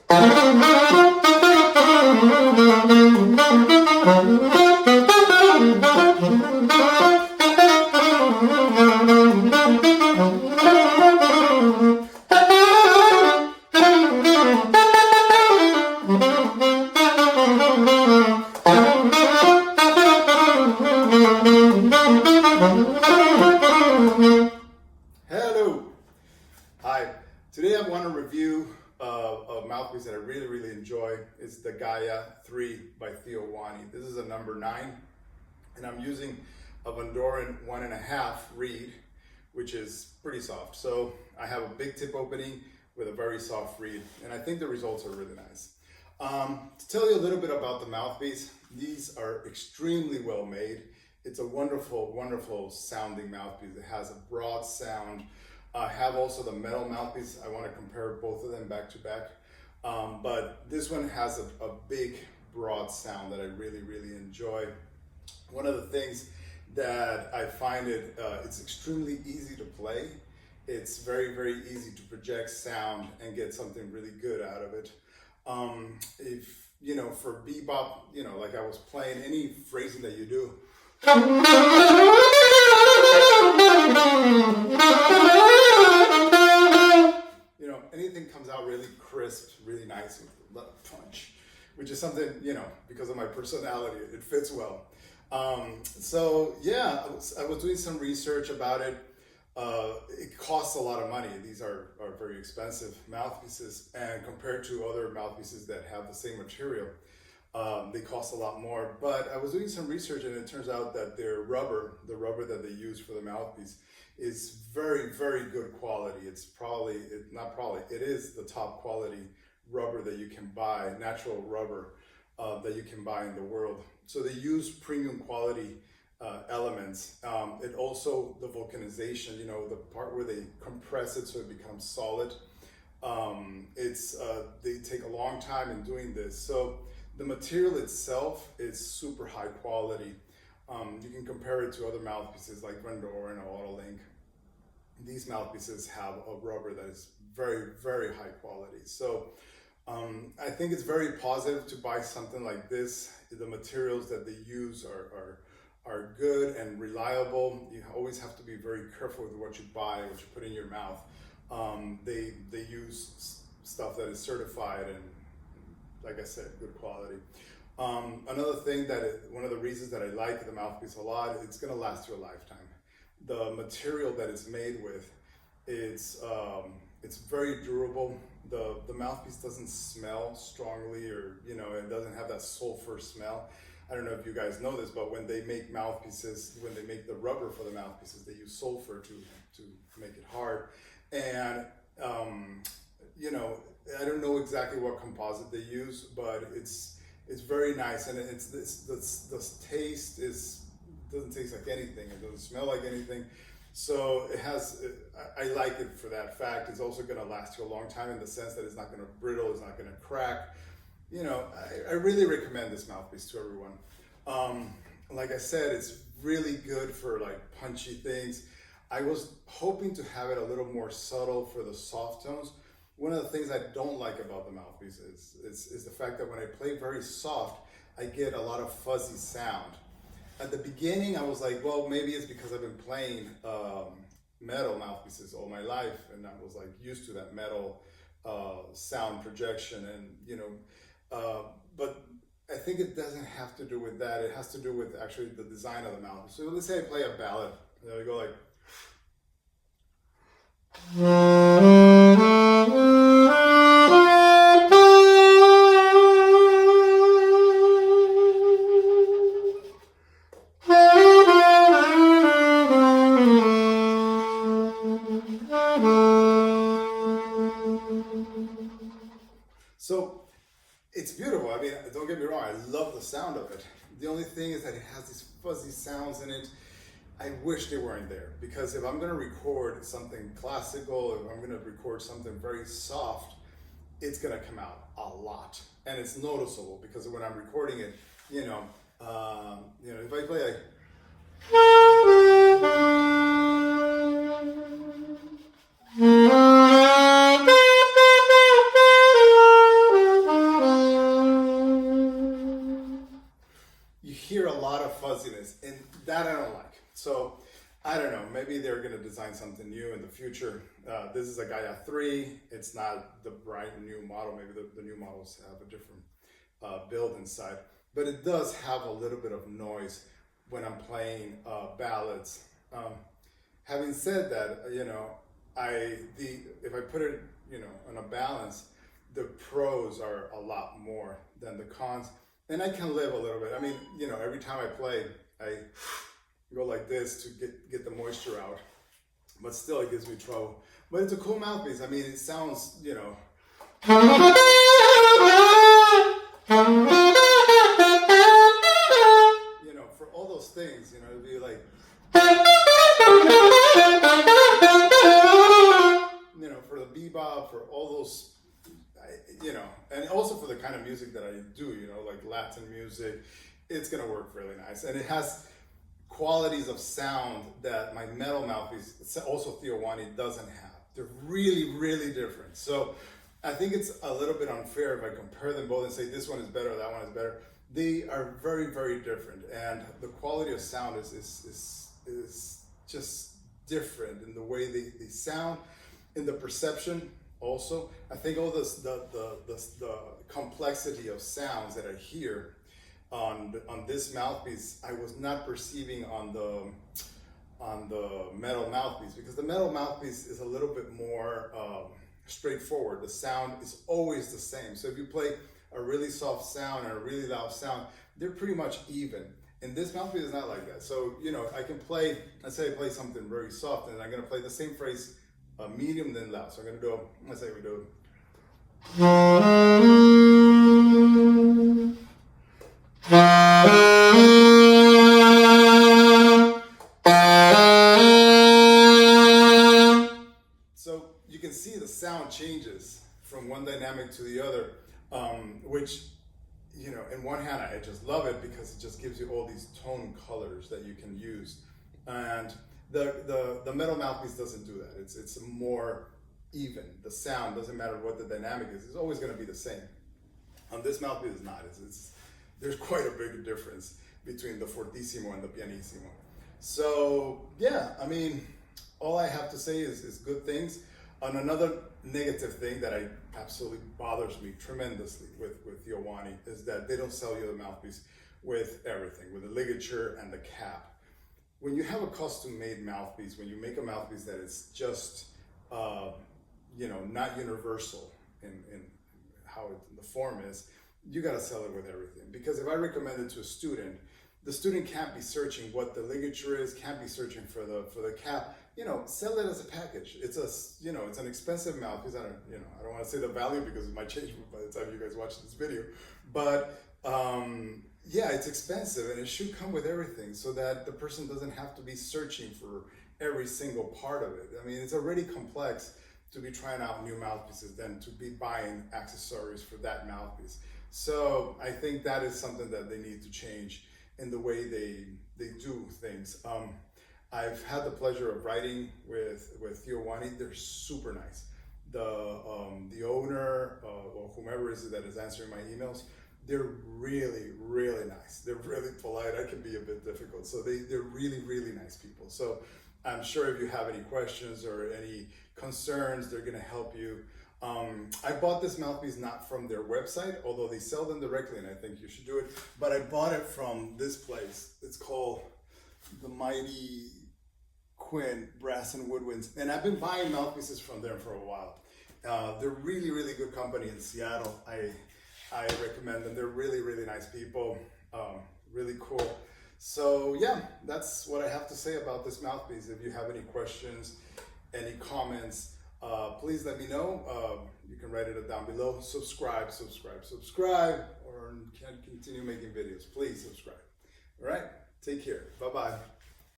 Hello. Hi. Today I want to review a mouthpiece that I really enjoy. It's the Gaia 3 by Theo Wanne. This is a number 9, and I'm using a Vandoren 1.5 reed, which is pretty soft. So I have a big tip opening with a very soft reed, and I think the results are really nice. To tell you a little bit about the mouthpiece, these are extremely well made. It's a wonderful sounding mouthpiece. It has a broad sound. I have also the metal mouthpiece. I want to compare both of them back to back. But this one has a big, broad sound that I really enjoy. One of the things that I find it's extremely easy to play. It's very easy to project sound and get something really good out of it. If, for bebop, like I was playing, any phrasing that you do, anything comes out really crisp, really nice with a lot of punch, which is something, because of my personality, it fits well. So yeah, I was doing some research about it. It costs a lot of money. These are very expensive mouthpieces, and compared to other mouthpieces that have the same material, they cost a lot more. But I was doing some research, and it turns out that their rubber, the rubber that they use for the mouthpiece, is very good quality. It is the top quality rubber that you can buy, natural rubber that you can buy in the world. So they use premium quality elements. It also, the vulcanization, the part where they compress it so it becomes solid. They take a long time in doing this. So the material itself is super high quality. You can compare it to other mouthpieces like Vandoren or Autolink. These mouthpieces have a rubber that is very high quality. So I think it's very positive to buy something like this. The materials that they use are good and reliable. You always have to be very careful with what you buy, what you put in your mouth. They use stuff that is certified and, like I said, good quality. Another thing one of the reasons that I like the mouthpiece a lot, it's gonna last you a lifetime. The material that it's made with, it's very durable. The mouthpiece doesn't smell strongly, or it doesn't have that sulfur smell. I don't know if you guys know this, but when they make mouthpieces, when they make the rubber for the mouthpieces, they use sulfur to make it hard. And I don't know exactly what composite they use, but it's very nice, and the taste doesn't taste like anything. It doesn't smell like anything. So I like it for that fact. It's also going to last you a long time in the sense that it's not going to brittle, it's not going to crack. I really recommend this mouthpiece to everyone. Like I said, it's really good for like punchy things. I was hoping to have it a little more subtle for the soft tones. One of the things I don't like about the mouthpiece is the fact that when I play very soft, I get a lot of fuzzy sound. At the beginning, I was like, well, maybe it's because I've been playing metal mouthpieces all my life, and I was like used to that metal sound projection, and but I think it doesn't have to do with that. It has to do with actually the design of the mouthpiece. So let's say I play a ballad, we go like. So it's beautiful. I mean, don't get me wrong, I love the sound of it. The only thing is that it has these fuzzy sounds in it. I wish they weren't there, because if I'm going to record something classical, if I'm going to record something very soft, it's going to come out a lot, and it's noticeable, because when I'm recording it, if I play like of fuzziness, and that I don't like. So I don't know, maybe they're gonna design something new in the future. This is a Gaia 3. It's not the bright new model. Maybe the new models have a different build inside, but it does have a little bit of noise when I'm playing ballads. Having said that, you know, if I put it, you know, on a balance, the pros are a lot more than the cons, and I can live a little bit. I mean, you know, every time I play, I go like this to get the moisture out, but still it gives me trouble. But it's a cool mouthpiece. I mean, it sounds, you know, for all those things, you know, it'd be like, you know, for the bebop, for all those, you know, and also for the kind of music that I do, you know, like Latin music, it's gonna work really nice. And it has qualities of sound that my metal mouthpiece, also Theo Wanne, doesn't have. They're really, really different. So I think it's a little bit unfair if I compare them both and say this one is better, that one is better. They are very, very different, and the quality of sound is just different in the way they sound, in the perception also. I think all this the complexity of sounds that I hear on this mouthpiece, I was not perceiving on the metal mouthpiece, because the metal mouthpiece is a little bit more straightforward. The sound is always the same. So if you play a really soft sound and a really loud sound, they're pretty much even. And this mouthpiece is not like that. So, you know, I can play, let's say I play something very soft, and I'm gonna play the same phrase medium then loud. So I'm gonna do, let's say we do. So you can see the sound changes from one dynamic to the other, which, you know, in one hand, I just love it because it just gives you all these tone colors that you can use. And the metal mouthpiece doesn't do that. It's more even. The sound doesn't matter what the dynamic is. It's always going to be the same. On this mouthpiece, it's not. There's quite a big difference between the fortissimo and the pianissimo. So yeah, I mean, all I have to say is good things. On another negative thing that absolutely bothers me tremendously with Theo Wanne is that they don't sell you the mouthpiece with everything, with the ligature and the cap. When you have a custom-made mouthpiece, when you make a mouthpiece that is just, you know, not universal in how the form is, you got to sell it with everything. Because if I recommend it to a student, the student can't be searching what the ligature is, can't be searching for the cap. You know, sell it as a package. It's it's an expensive mouthpiece. I don't want to say the value because it might change by the time you guys watch this video. But yeah, it's expensive, and it should come with everything so that the person doesn't have to be searching for every single part of it. I mean, it's already complex to be trying out new mouthpieces than to be buying accessories for that mouthpiece. So I think that is something that they need to change in the way they do things. I've had the pleasure of writing with Theo Wanne. They're super nice. The owner or whomever is it that is answering my emails, they're really, really nice. They're really polite. I can be a bit difficult. So they're really, really nice people. So I'm sure if you have any questions or any concerns, they're gonna help you. I bought this mouthpiece not from their website, although they sell them directly, and I think you should do it. But I bought it from this place. It's called the Mighty Quinn Brass and Woodwinds, and I've been buying mouthpieces from them for a while. They're really, really good company in Seattle. I recommend them. They're really, really nice people. Really cool. So yeah, that's what I have to say about this mouthpiece. If you have any questions, any comments, please let me know. You can write it down below. Subscribe, or can continue making videos. Please subscribe. All right, take care. Bye-bye.